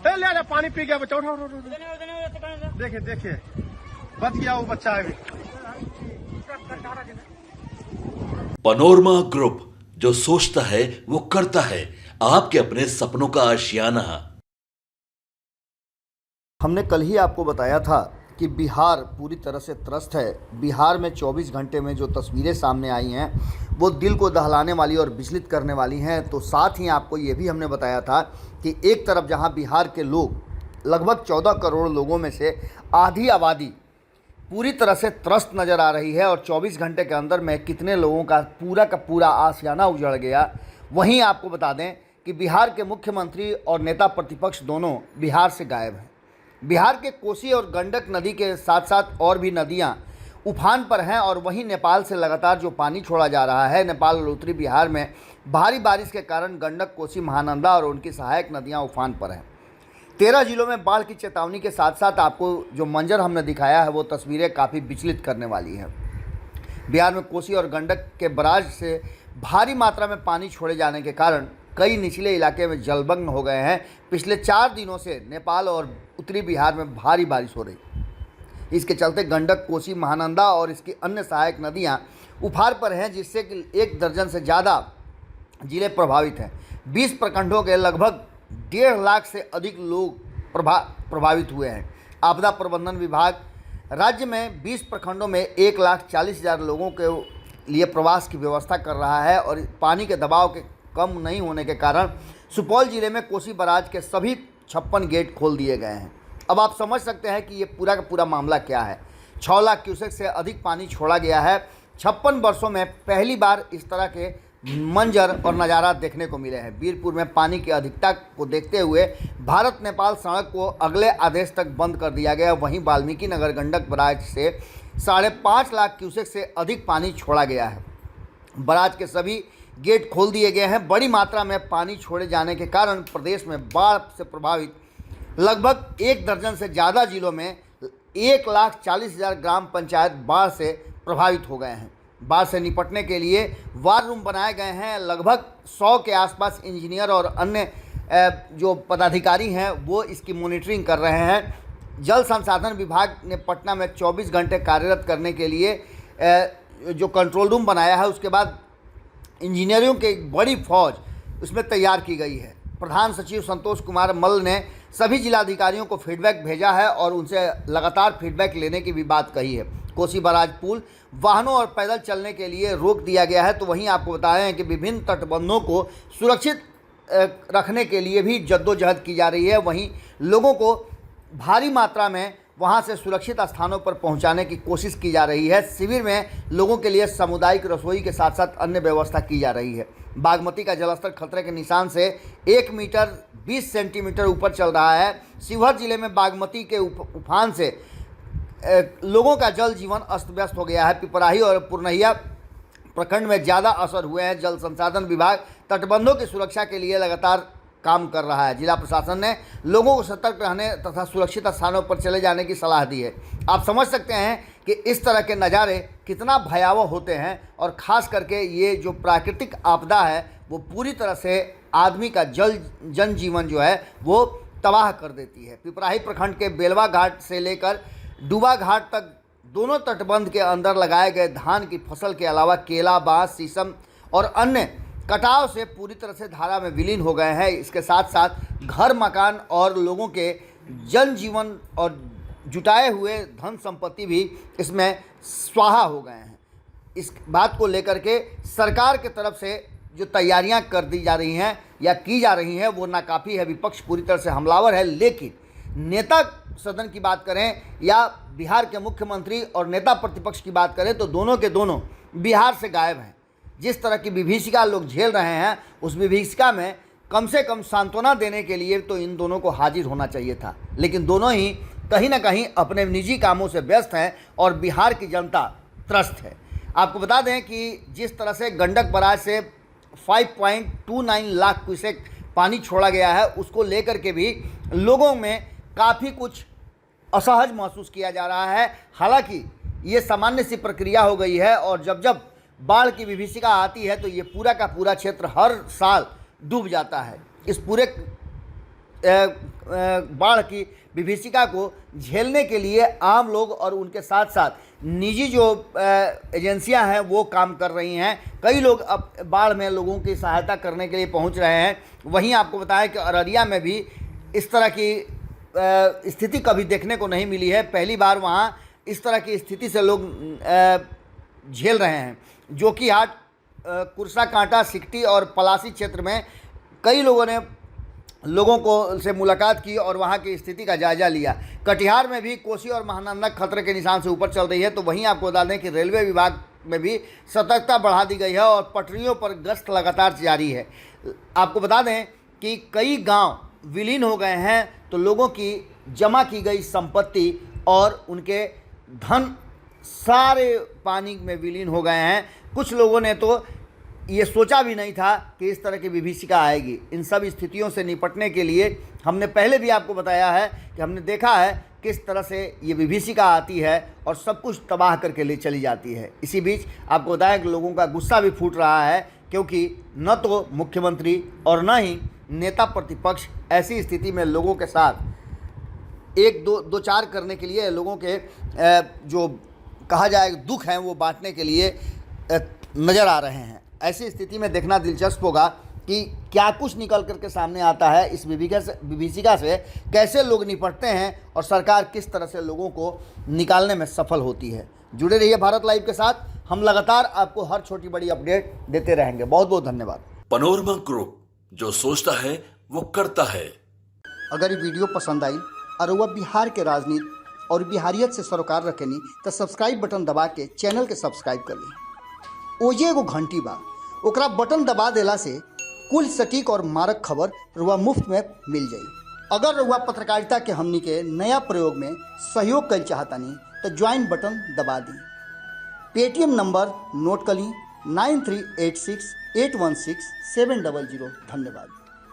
ले ले पानी पी गया बच्चा, उठो उठो उठो। देखिए देखिए बच गया वो बच्चा है। पनोरमा ग्रुप, जो सोचता है वो करता है। आपके अपने सपनों का आशियाना। हमने कल ही आपको बताया था कि बिहार पूरी तरह से त्रस्त है। बिहार में 24 घंटे में जो तस्वीरें सामने आई हैं वो दिल को दहलाने वाली और विचलित करने वाली हैं। तो साथ ही आपको ये भी हमने बताया था कि एक तरफ जहां बिहार के लोग लगभग 14 करोड़ लोगों में से आधी आबादी पूरी तरह से त्रस्त नज़र आ रही है और 24 घंटे के अंदर में कितने लोगों का पूरा आशियाना उजड़ गया। वहीं आपको बता दें कि बिहार के मुख्यमंत्री और नेता प्रतिपक्ष दोनों बिहार से गायब हैं। बिहार के कोसी और गंडक नदी के साथ साथ और भी नदियां उफान पर हैं और वहीं नेपाल से लगातार जो पानी छोड़ा जा रहा है, नेपाल और उत्तरी बिहार में भारी बारिश के कारण गंडक, कोसी, महानंदा और उनकी सहायक नदियां उफान पर हैं। 13 जिलों में बाढ़ की चेतावनी के साथ साथ आपको जो मंजर हमने दिखाया है वो तस्वीरें काफ़ी विचलित करने वाली हैं। बिहार में कोसी और गंडक के बराज से भारी मात्रा में पानी छोड़े जाने के कारण कई निचले इलाके में जलमग्न हो गए हैं। पिछले 4 दिनों से नेपाल और उत्तरी बिहार में भारी बारिश हो रही। इसके चलते गंडक, कोसी, महानंदा और इसकी अन्य सहायक नदियां उफान पर हैं, जिससे कि 1 दर्जन से ज़्यादा जिले प्रभावित हैं। 20 प्रखंडों के लगभग 1.5 लाख से अधिक लोग प्रभावित हुए हैं। आपदा प्रबंधन विभाग राज्य में 20 प्रखंडों में 1,40,000 लोगों के लिए प्रवास की व्यवस्था कर रहा है और पानी के दबाव के कम नहीं होने के कारण सुपौल जिले में कोसी बराज के सभी 56 गेट खोल दिए गए हैं। अब आप समझ सकते हैं कि ये पूरा का पूरा मामला क्या है। 6 लाख क्यूसेक से अधिक पानी छोड़ा गया है। 56 वर्षों में पहली बार इस तरह के मंजर और नज़ारा देखने को मिले हैं। बीरपुर में पानी की अधिकता को देखते हुए भारत नेपाल सड़क को अगले आदेश तक बंद कर दिया गया। वहीं वाल्मीकि नगर गंडक बराज से 5.5 लाख क्यूसेक से अधिक पानी छोड़ा गया है। बराज के सभी गेट खोल दिए गए हैं। बड़ी मात्रा में पानी छोड़े जाने के कारण प्रदेश में बाढ़ से प्रभावित लगभग 1 दर्जन से ज़्यादा जिलों में 1,40,000 ग्राम पंचायत बाढ़ से प्रभावित हो गए हैं। बाढ़ से निपटने के लिए वार रूम बनाए गए हैं। लगभग 100 के आसपास इंजीनियर और अन्य जो पदाधिकारी हैं वो इसकी मॉनिटरिंग कर रहे हैं। जल संसाधन विभाग ने पटना में 24 घंटे कार्यरत करने के लिए जो कंट्रोल रूम बनाया है, उसके बाद इंजीनियरों की एक बड़ी फौज उसमें तैयार की गई है। प्रधान सचिव संतोष कुमार मल्ल ने सभी जिलाधिकारियों को फीडबैक भेजा है और उनसे लगातार फीडबैक लेने की भी बात कही है। कोसी बराज पुल वाहनों और पैदल चलने के लिए रोक दिया गया है। तो वहीं आपको बताएं कि विभिन्न तटबंधों को सुरक्षित रखने के लिए भी जद्दोजहद की जा रही है। वहीं लोगों को भारी मात्रा में वहां से सुरक्षित स्थानों पर पहुंचाने की कोशिश की जा रही है। शिविर में लोगों के लिए सामुदायिक रसोई के साथ साथ अन्य व्यवस्था की जा रही है। बागमती का जलस्तर खतरे के निशान से 1 मीटर 20 सेंटीमीटर ऊपर चल रहा है। शिवहर जिले में बागमती के उफान से लोगों का जल जीवन अस्त व्यस्त हो गया है। पिपराही और पुरनहिया प्रखंड में ज़्यादा असर हुए हैं। जल संसाधन विभाग तटबंधों की सुरक्षा के लिए लगातार काम कर रहा है। जिला प्रशासन ने लोगों को सतर्क रहने तथा सुरक्षित स्थानों पर चले जाने की सलाह दी है। आप समझ सकते हैं कि इस तरह के नज़ारे कितना भयावह होते हैं और ख़ास करके ये जो प्राकृतिक आपदा है वो पूरी तरह से आदमी का जनजीवन जो है वो तबाह कर देती है। पिपराही प्रखंड के बेलवा घाट से लेकर डूबा घाट तक दोनों तटबंध के अंदर लगाए गए धान की फसल के अलावा केला, बांस, शीशम और अन्य कटाव से पूरी तरह से धारा में विलीन हो गए हैं। इसके साथ साथ घर, मकान और लोगों के जनजीवन और जुटाए हुए धन संपत्ति भी इसमें स्वाहा हो गए हैं। इस बात को लेकर के सरकार की तरफ से जो तैयारियां कर दी जा रही हैं या की जा रही हैं वो नाकाफ़ी है। विपक्ष पूरी तरह से हमलावर है। लेकिन नेता सदन की बात करें या बिहार के मुख्यमंत्री और नेता प्रतिपक्ष की बात करें तो दोनों के दोनों बिहार से गायब हैं। जिस तरह की विभीषिका लोग झेल रहे हैं उस विभीषिका में कम से कम सांत्वना देने के लिए तो इन दोनों को हाजिर होना चाहिए था। लेकिन दोनों ही कहीं ना कहीं अपने निजी कामों से व्यस्त हैं और बिहार की जनता त्रस्त है। आपको बता दें कि जिस तरह से गंडक बराज से 5.29 लाख क्यूसेक पानी छोड़ा गया है उसको लेकर के भी लोगों में काफ़ी कुछ असहज महसूस किया जा रहा है। हालांकि ये सामान्य सी प्रक्रिया हो गई है और जब जब बाढ़ की विभीषिका आती है तो ये पूरा का पूरा क्षेत्र हर साल डूब जाता है। इस पूरे बाढ़ की विभीषिका को झेलने के लिए आम लोग और उनके साथ साथ निजी जो एजेंसियां हैं वो काम कर रही हैं। कई लोग अब बाढ़ में लोगों की सहायता करने के लिए पहुंच रहे हैं। वहीं आपको बताया कि अररिया में भी इस तरह की स्थिति कभी देखने को नहीं मिली है। पहली बार वहां इस तरह की स्थिति से लोग झेल रहे हैं। जोकीहाट, कुरसा कांटा, सिकटी और पलासी क्षेत्र में कई लोगों ने लोगों को से मुलाकात की और वहां की स्थिति का जायजा लिया। कटिहार में भी कोसी और महानंदा खतरे के निशान से ऊपर चल रही है। तो वहीं आपको बता दें कि रेलवे विभाग में भी सतर्कता बढ़ा दी गई है और पटरियों पर गश्त लगातार जारी है। आपको बता दें कि कई गांव विलीन हो गए हैं, तो लोगों की जमा की गई संपत्ति और उनके धन सारे पानी में विलीन हो गए हैं। कुछ लोगों ने तो ये सोचा भी नहीं था कि इस तरह की विभीषिका आएगी। इन सब स्थितियों से निपटने के लिए हमने पहले भी आपको बताया है कि हमने देखा है किस तरह से ये विभीषिका आती है और सब कुछ तबाह करके ले चली जाती है। इसी बीच आपको बताया कि लोगों का गुस्सा भी फूट रहा है, क्योंकि न तो मुख्यमंत्री और न ही नेता प्रतिपक्ष ऐसी स्थिति में लोगों के साथ एक दो चार करने के लिए, लोगों के जो कहा जाए दुख हैं वो बांटने के लिए नज़र आ रहे हैं। ऐसी स्थिति में देखना दिलचस्प होगा कि क्या कुछ निकल करके सामने आता है इस विभीषिका से, कैसे लोग निपटते हैं और सरकार किस तरह से लोगों को निकालने में सफल होती है। जुड़े रहिए भारत लाइव के साथ, हम लगातार आपको हर छोटी बड़ी अपडेट देते रहेंगे। बहुत बहुत धन्यवाद। पनोरमा ग्रुप, जो सोचता है वो करता है। अगर ये वीडियो पसंद आई और वह बिहार के राजनीति और बिहारियत से सरोकार रखेनी तो सब्सक्राइब बटन दबा के चैनल के सब्सक्राइब कर ली। ओजे एगो घंटी बा, ओकरा बटन दबा देला से कुल सटीक और मारक खबर रुआ मुफ्त में मिल जाई। अगर रुआ पत्रकारिता के हमनी के नया प्रयोग में सहयोग कर चाहतानी तो ज्वाइन बटन दबा दी। पेटीएम नंबर नोट कर ली 9386816700। धन्यवाद।